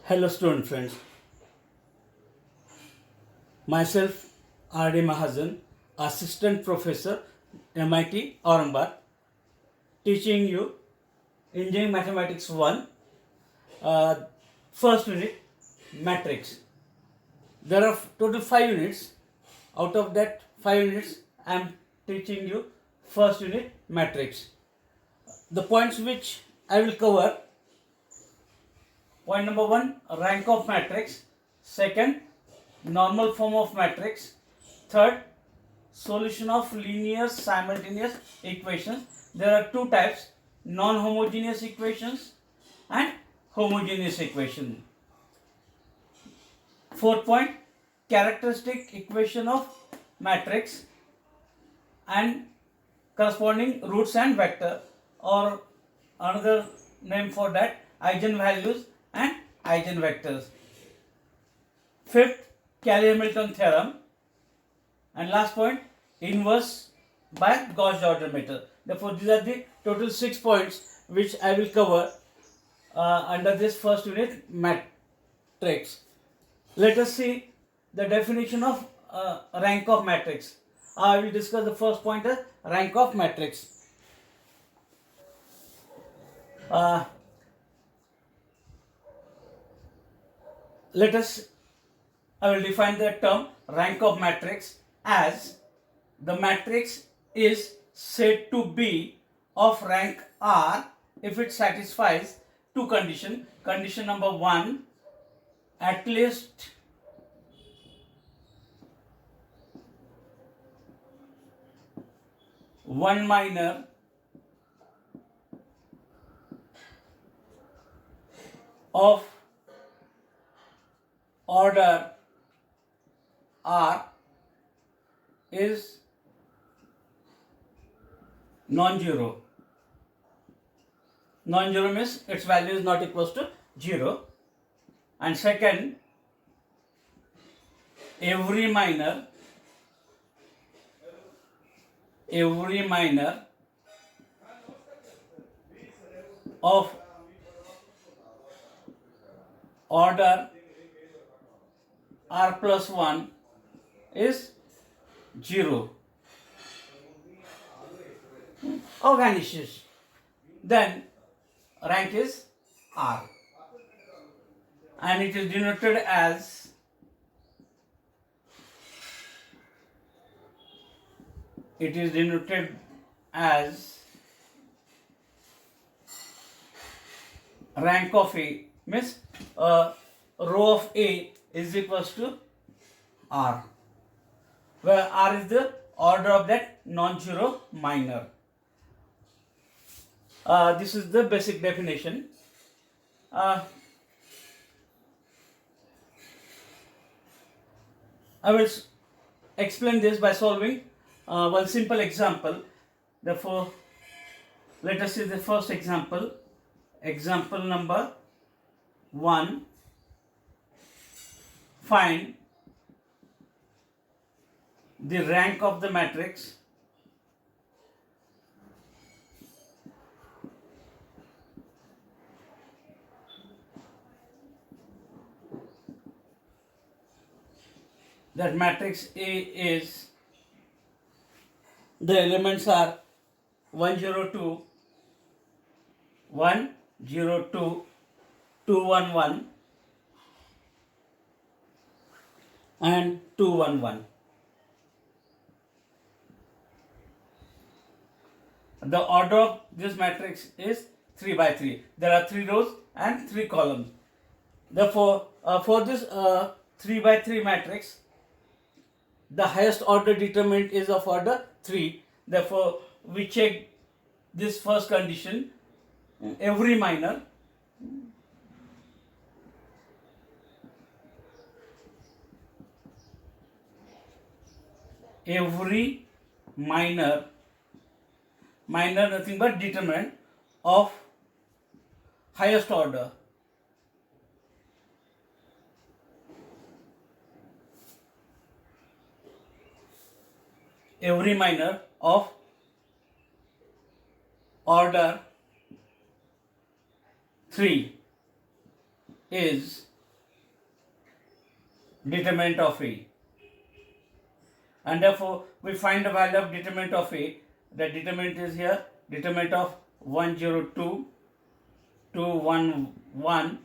Hello student friends, myself R.D. Mahajan, Assistant Professor, MIT Aurangabad, teaching you Engineering Mathematics 1, uh, first unit, matrix. There are total 5 units. Out of that 5 units, I am teaching you first unit, matrix. The points which I will cover: point number 1, rank of matrix; second, normal form of matrix; third, solution of linear simultaneous equations. There are two types: non-homogeneous equations and homogeneous equation. Fourth point, characteristic equation of matrix and corresponding roots and vector, or another name for that, eigenvalues and eigenvectors. Fifth, Cayley-Hamilton theorem. And last point, inverse by Gauss-Jordan method. Therefore, these are the total 6 points which I will cover under this first unit, matrix. Let us see the definition of rank of matrix. I will discuss the first point as rank of matrix. I will define the term rank of matrix as the matrix is said to be of rank R if it satisfies two conditions. Condition number 1, at least one minor of order R is non-zero. Non-zero means its value is not equals to 0. And second, every minor of order R plus 1 is 0 or vanishes, then rank is R, and it is denoted as rank of A, means row of A is equals to R, where R is the order of that non-zero minor. This is the basic definition. I will explain this by solving one simple example. Therefore, let us see the first example. Example number 1. Find the rank of the matrix that matrix A is, the elements are 102, 102, 211 and 211. The order of this matrix is 3 by 3. There are 3 rows and 3 columns. Therefore, for this 3 by 3 matrix, the highest order determinant is of order 3. Therefore, we check this first condition, every minor nothing but determinant of highest order. Every minor of order 3 is determinant of A. And therefore, we find the value of determinant of A. The determinant is here, determinant of 102, 211,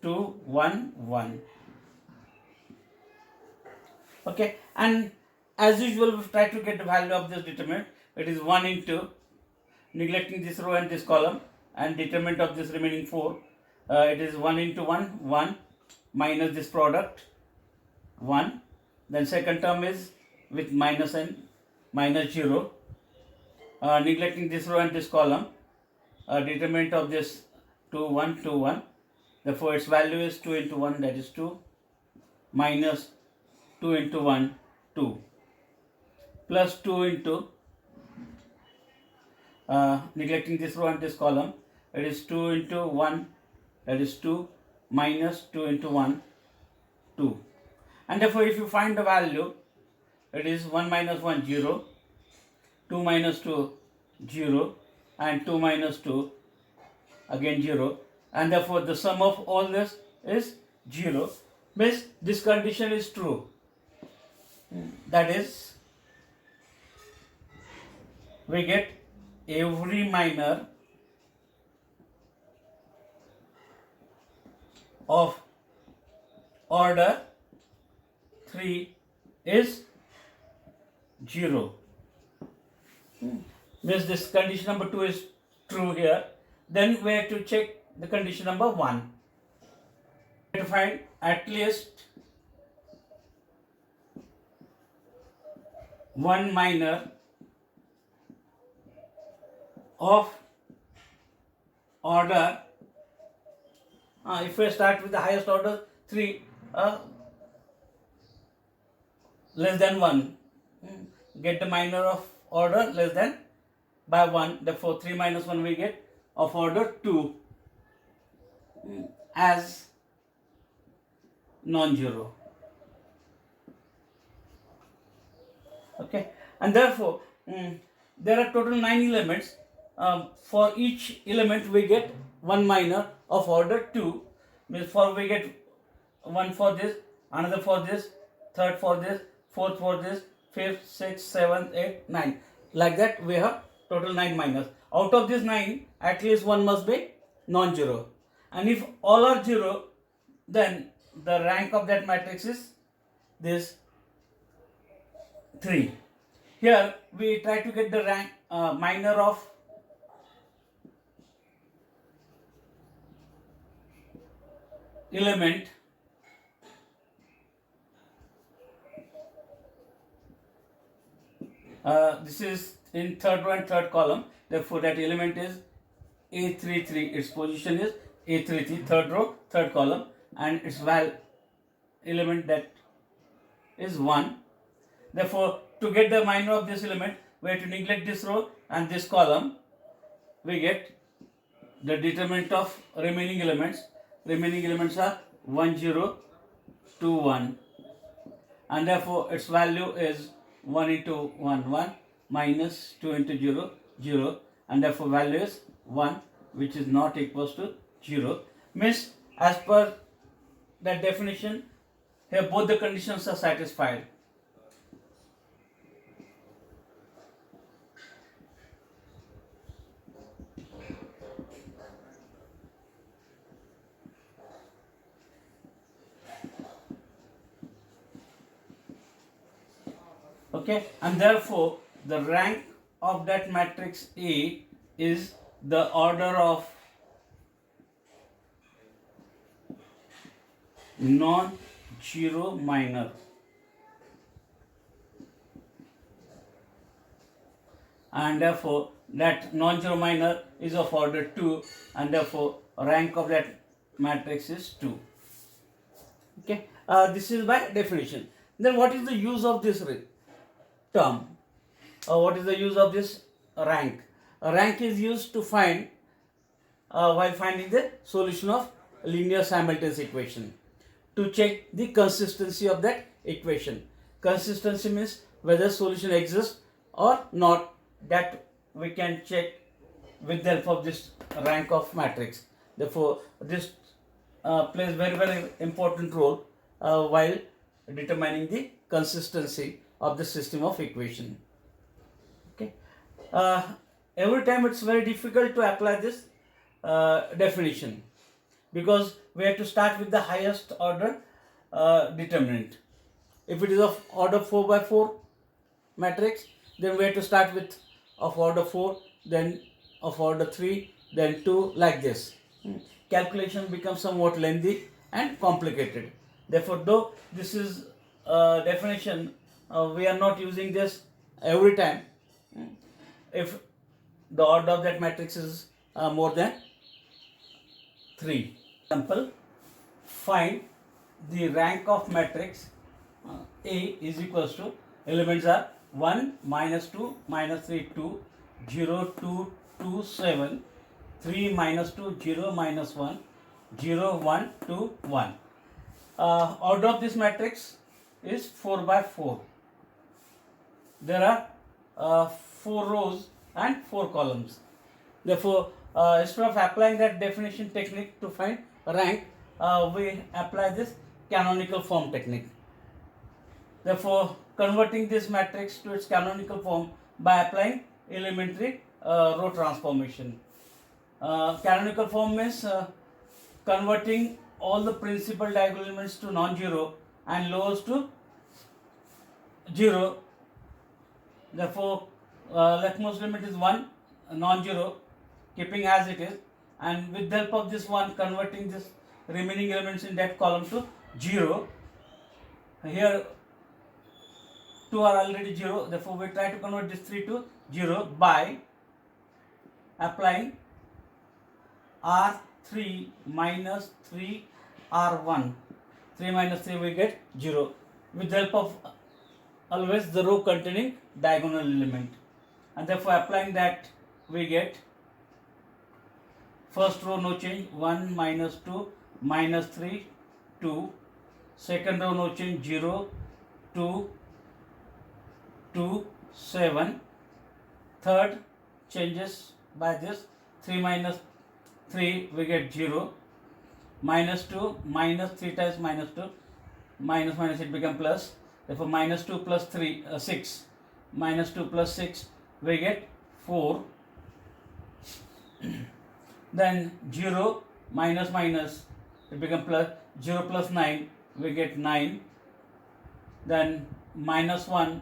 211. Okay, and as usual, we try to get the value of this determinant. It is 1 into, neglecting this row and this column, and determinant of this remaining 4. It is 1 into 1, 1, minus this product, 1. Then second term is with minus and minus 0. Neglecting this row and this column, determinant of this 2, 1, 2, 1. Therefore, its value is 2 into 1, that is 2, minus 2 into 1, 2, plus 2 into, neglecting this row and this column, it is 2 into 1, that is 2, minus 2 into 1, 2. And therefore, if you find the value, it is 1 minus 1, 0, 2 minus 2, 0, and 2 minus 2, again 0. And therefore, the sum of all this is 0. Means this condition is true. That is, we get every minor of order 3 is 0. Means this condition number 2 is true here. Then we have to check the condition number 1. We have to find at least one minor of order, if we start with the highest order 3, less than 1, get the minor of order less than by 1, therefore 3 minus 1 we get of order 2 as non-zero. Okay, and therefore there are total 9 elements. For each element we get one minor of order 2. Means for we get one for this, another for this, third for this, fourth for this, fifth, sixth, seventh, eighth, ninth. Like that we have total 9 minors. Out of this 9, at least one must be non-zero. And if all are 0, then the rank of that matrix is this 3. Here we try to get the rank minor of element this is in third row and third column. Therefore, that element is A33. Its position is A33, third row, third column, and its element that is 1. Therefore, to get the minor of this element, we have to neglect this row and this column. We get the determinant of remaining elements. Remaining elements are 1, 0, 2, 1. And therefore, its value is 1 into 1, 1, minus 2 into 0, 0. And therefore, value is 1, which is not equals to 0. Means, as per that definition, here both the conditions are satisfied. Okay, and therefore the rank of that matrix A is the order of non-zero minor. And therefore that non-zero minor is of order 2, and therefore rank of that matrix is 2. Okay, this is by definition. Then what is the use of this term? What is the use of this rank? Rank is used to find while finding the solution of linear simultaneous equation, to check the consistency of that equation. Consistency means whether solution exists or not. That we can check with the help of this rank of matrix. Therefore, this plays very important role while determining the consistency of the system of equation. Okay. Uh, every time it's very difficult to apply this definition, because we have to start with the highest order determinant. If it is of order 4 by 4 matrix, then we have to start with of order 4, then of order 3, then 2, like this. Calculation becomes somewhat lengthy and complicated. Therefore, though this is definition, we are not using this every time if the order of that matrix is more than 3. Example, find the rank of matrix A is equals to, elements are 1, minus 2, minus 3, 2, 0, 2, 2, 7, 3, minus 2, 0, minus 1, 0, 1, 2, 1. Order of this matrix is 4 by 4. There are 4 rows and 4 columns. Therefore, instead of applying that definition technique to find rank, we apply this canonical form technique. Therefore, converting this matrix to its canonical form by applying elementary row transformation. Canonical form means converting all the principal diagonal elements to non-zero and lowest to 0. Therefore, leftmost limit is 1, non-zero, keeping as it is, and with the help of this one, converting this remaining elements in that column to 0. Here 2 are already 0, therefore we try to convert this 3 to 0 by applying R3 minus 3 R1. 3 minus 3 we get 0, with the help of always the row containing diagonal element, and therefore applying that we get first row no change, 1 minus 2 minus 3 2, second row no change, 0 2 2 7, third changes by this, 3 minus 3 we get 0, minus 2 minus 3 times minus 2, minus minus it become plus, therefore minus 2 plus 3 6, minus 2 plus 6 we get 4, then 0 minus minus it become plus, 0 plus 9 we get 9, then minus 1,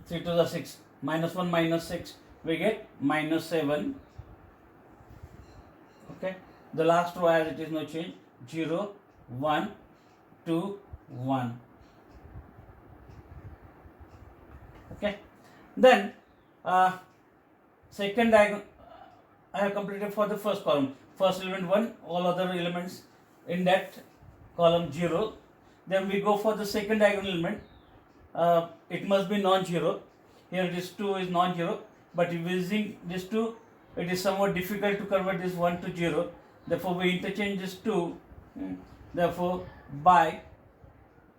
3 to the 6, minus 1 minus 6 we get minus 7. Okay, the last row as it is, no change, 0 1 2 1. Okay, then second diagonal I have completed for the first column. First element 1, all other elements in that column 0. Then we go for the second diagonal element. It must be non-zero. Here it is 2 is non-zero, but using this 2, it is somewhat difficult to convert this 1 to 0. Therefore, we interchange this 2. Therefore, by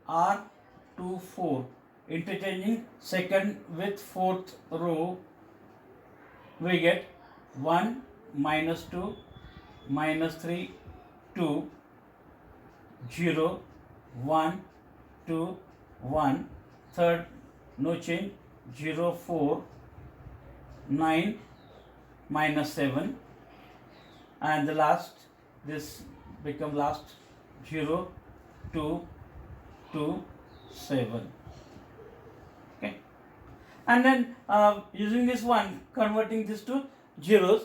R24, interchanging second with fourth row, we get 1 minus 2 minus 3 2 0 1 2 1, third no change, 0 4 9 minus 7, and the last, this become last, 0 2 2 7. Okay, and then using this one, converting this to zeros,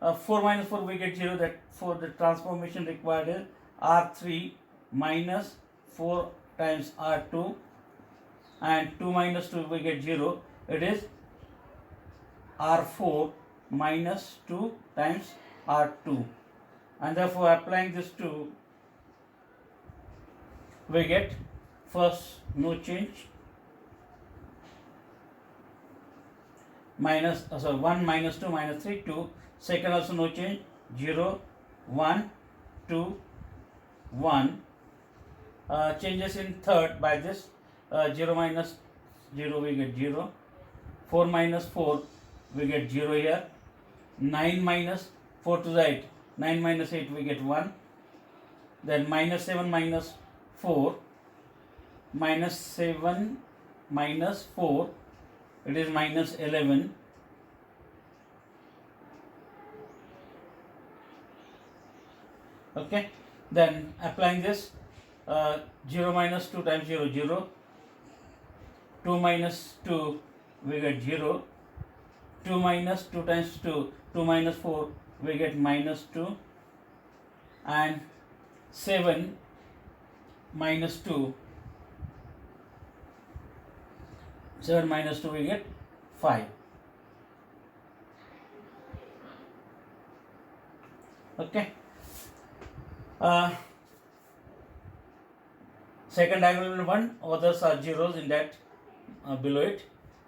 4 minus 4 we get 0, that for the transformation required is R3 minus 4 times R2, and 2 minus 2 we get 0, it is R4 minus 2 times R2, and therefore applying this 2 we get first no change, minus 1 minus 2 minus 3 2, second also no change, 0 1 2 1, changes in third by this, 0 minus 0 we get 0, 4 minus 4 we get 0 here, 9 minus 4 to the 8, 9 minus 8 we get 1, then minus 7 minus 4 minus 7 minus 4, it is minus 11. Okay, then applying this, 0 minus 2 times 0, 0. 2 minus 2, we get 0. 2 minus 2 times 2, 2 minus 4, we get minus 2. And 7 minus 2, 7 minus 2, we get 5. Okay. Second diagonal element 1, others are zeros in that below it.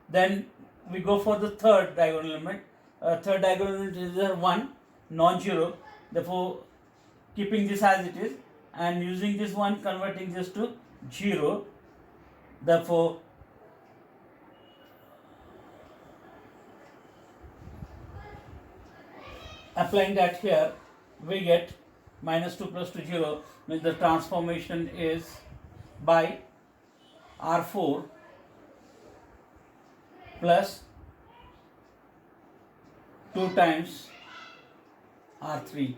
Then we go for the third diagonal element. Third diagonal element is 1, non-zero. Therefore, keeping this as it is and using this one, converting this to 0. Therefore, applying that here, we get minus 2 plus 2, 0, means the transformation is by R4 plus 2 times R3.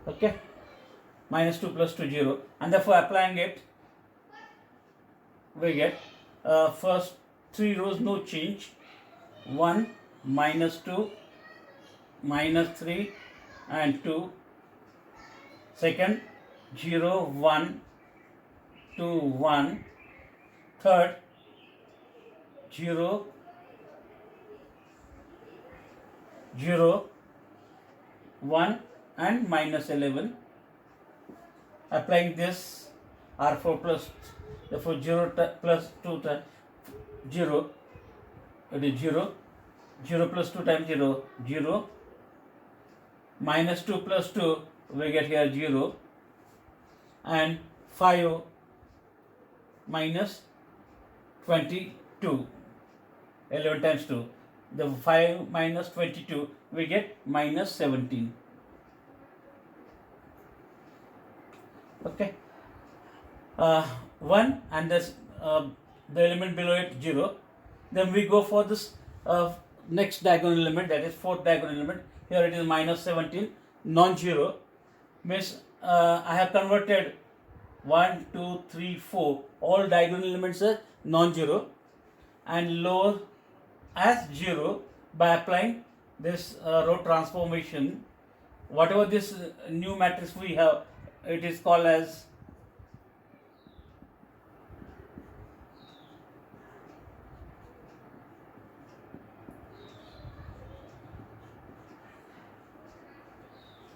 Okay, minus 2 plus 2, 0, and therefore applying it, we get first 3 rows no change, 1 minus 2 minus 3 and 2. Second, 0 1 2 1. Third, 0 0 1 and minus 11. Applying this, R4 plus, therefore 0 plus 2 times 0, it is 0. 0 plus 2 times 0, 0. Minus 2 plus 2, we get here 0. And 5 minus 22, 11 times 2. The 5 minus 22, we get minus 17. Okay. 1 and this, the element below it 0. Then we go for this next diagonal element, that is fourth diagonal element. Here it is minus 17, non-zero. Means I have converted 1, 2, 3, 4, all diagonal elements are non-zero and lower as 0 by applying this row transformation. Whatever this new matrix we have, it is called as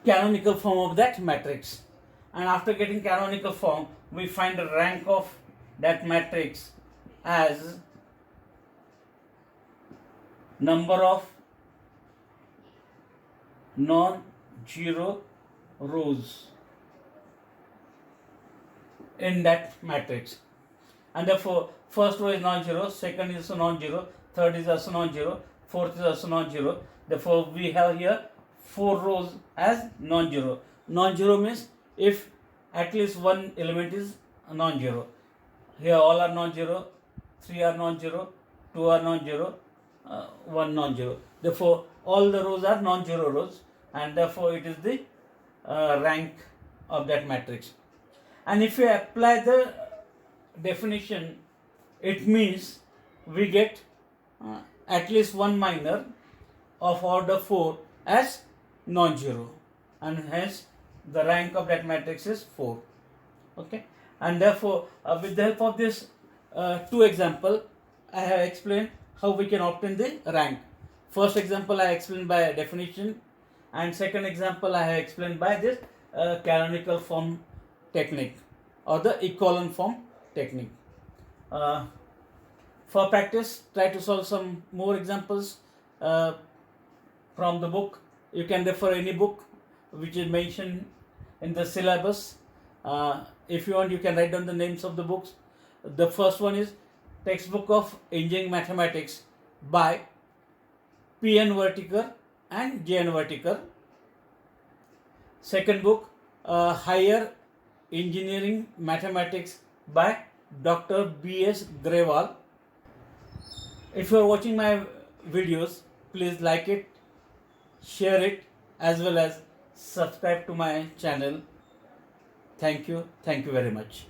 canonical form of that matrix. And after getting canonical form, we find the rank of that matrix as number of non-zero rows in that matrix. And therefore, first row is non-zero, second is also non-zero, third is also non-zero, fourth is also non-zero. Therefore, we have here 4 rows as non-zero. Non-zero means if at least one element is non-zero. Here all are non-zero, 3 are non-zero, 2 are non-zero, 1 non-zero. Therefore, all the rows are non-zero rows, and therefore it is the rank of that matrix. And if we apply the definition, it means we get at least one minor of order 4 as non-zero, and hence the rank of that matrix is 4. Okay, and therefore with the help of this 2 example, I have explained how we can obtain the rank. First example I explained by definition, and second example I have explained by this canonical form technique or the echelon form technique. For practice, try to solve some more examples from the book. You can refer any book which is mentioned in the syllabus. If you want, you can write down the names of the books. The first one is Textbook of Engineering Mathematics by P.N. Vertiker and J.N. Vertiker. Second book, Higher Engineering Mathematics by Dr. B.S. Grewal. If you are watching my videos, please like it, share it, as well as subscribe to my channel. Thank you very much.